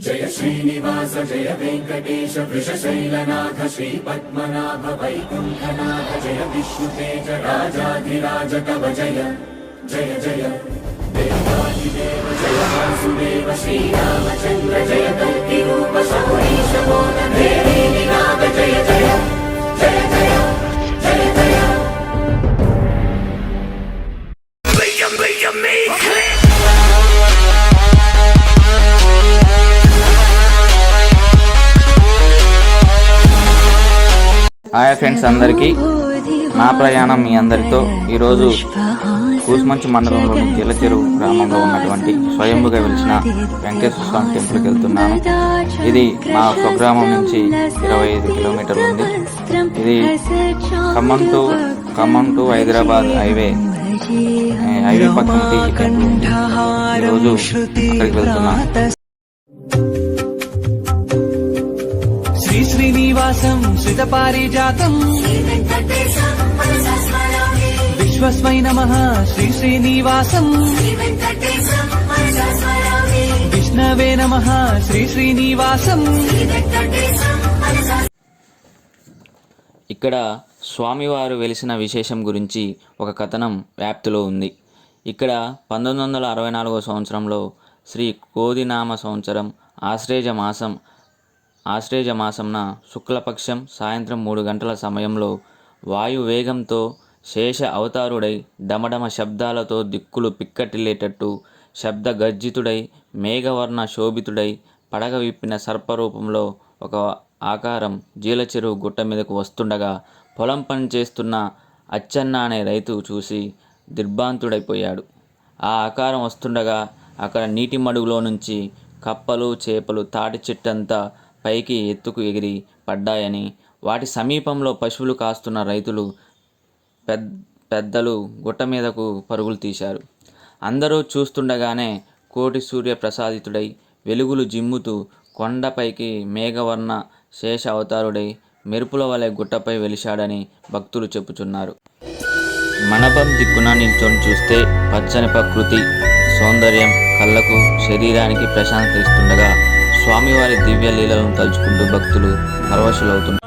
जय श्रीनिवास जय वेंकटेश वृषशैलनाथ श्रीपद्मनाभ वैकुंठनाथ जय विष्णुतेज राजाधिराज कव जय जय जय देवादिदेव जय वासुदेव श्रीरामचंद्र जय कल्किरूप शौरीश मोदन देवी निनाद जय जय जय जय जय जय హాయ్ ఫ్రెండ్స్, అందరికీ నా ప్రయాణం మీ అందరితో. ఈరోజు కూసుమంచి మండలంలోని జిల్లచెరువు గ్రామంలో ఉన్నటువంటి స్వయంభుగా వెలిసిన వెంకటేశ్వర స్వామి టెంపుల్కి వెళ్తున్నాను. ఇది మా స్వగ్రామం నుంచి 25 కిలోమీటర్లు ఉంది. ఇది ఖమ్మం టు హైదరాబాద్ హైవే పక్కన టెంపుల్ ఉంది. ఈరోజు అక్కడికి వెళ్తున్నాను. శ్రీనివాసం శ్రితపారిజాతం విశ్వస్మై నమః శ్రీనివాసం విష్ణవే నమః శ్రీనివాసం. ఇక్కడ స్వామివారు వెలిసిన విశేషం గురించి ఒక కథనం వ్యాప్తిలో ఉంది. ఇక్కడ 1964 సంవత్సరంలో శ్రీ కోదినామ సంవత్సరం ఆశ్రేజ మాసంన శుక్లపక్షం సాయంత్రం 3 గంటల సమయంలో వాయు వేగంతో శేష అవతారుడై డమడమ శబ్దాలతో దిక్కులు పిక్కటిల్లేటట్టు శబ్ద గర్జితుడై మేఘవర్ణ శోభితుడై పడగ విప్పిన సర్పరూపంలో ఒక ఆకారం జీలచెరువు గుట్ట మీదకు వస్తుండగా పొలం పని చేస్తున్న అచ్చన్న అనే రైతు చూసి దిగ్భ్రాంతుడైపోయాడు. ఆ ఆకారం వస్తుండగా అక్కడ నీటి మడుగులో నుంచి కప్పలు చేపలు తాటి చెట్టంతా పైకి ఎత్తుకు ఎగిరి పడ్డాయని, వాటి సమీపంలో పశువులు కాస్తున్న రైతులు పెద్దలు గుట్ట మీదకు పరుగులు తీశారు. అందరూ చూస్తుండగానే కోటి సూర్య ప్రసాదితుడై వెలుగులు జిమ్ముతూ కొండపైకి మేఘవర్ణ శేష అవతారుడై మెరుపుల వలె గుట్టపై వెలిశాడని భక్తులు చెప్పుచున్నారు. మండపం దిక్కున నిల్చొని చూస్తే పచ్చని ప్రకృతి సౌందర్యం కళ్ళకు శరీరానికి ప్రశాంతత ఇస్తుండగా స్వామివారి దివ్య లీలలను తలుచుకుంటూ భక్తులు పరవశులవుతున్నారు.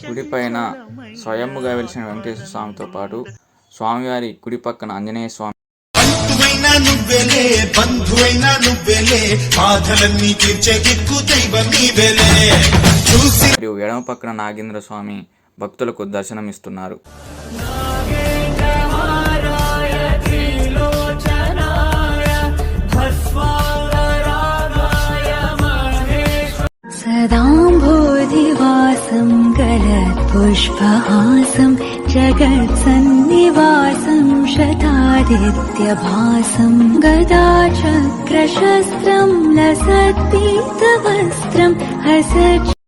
గుడిపైన స్వయంగా వెలిసిన వెంకటేశ్వర స్వామితో పాటు స్వామివారి కుడి పక్కన ఆంజనేయ స్వామి, మరియు ఎడమ పక్కన నాగేంద్ర స్వామి భక్తులకు దర్శనమిస్తున్నారు. सदाम्भोधिवासं गलत्पुष्पहासं जगत्सन्निवासं शतादित्यभासं गदाचक्रशस्त्रं लसत्पीतवस्त्रं हसत्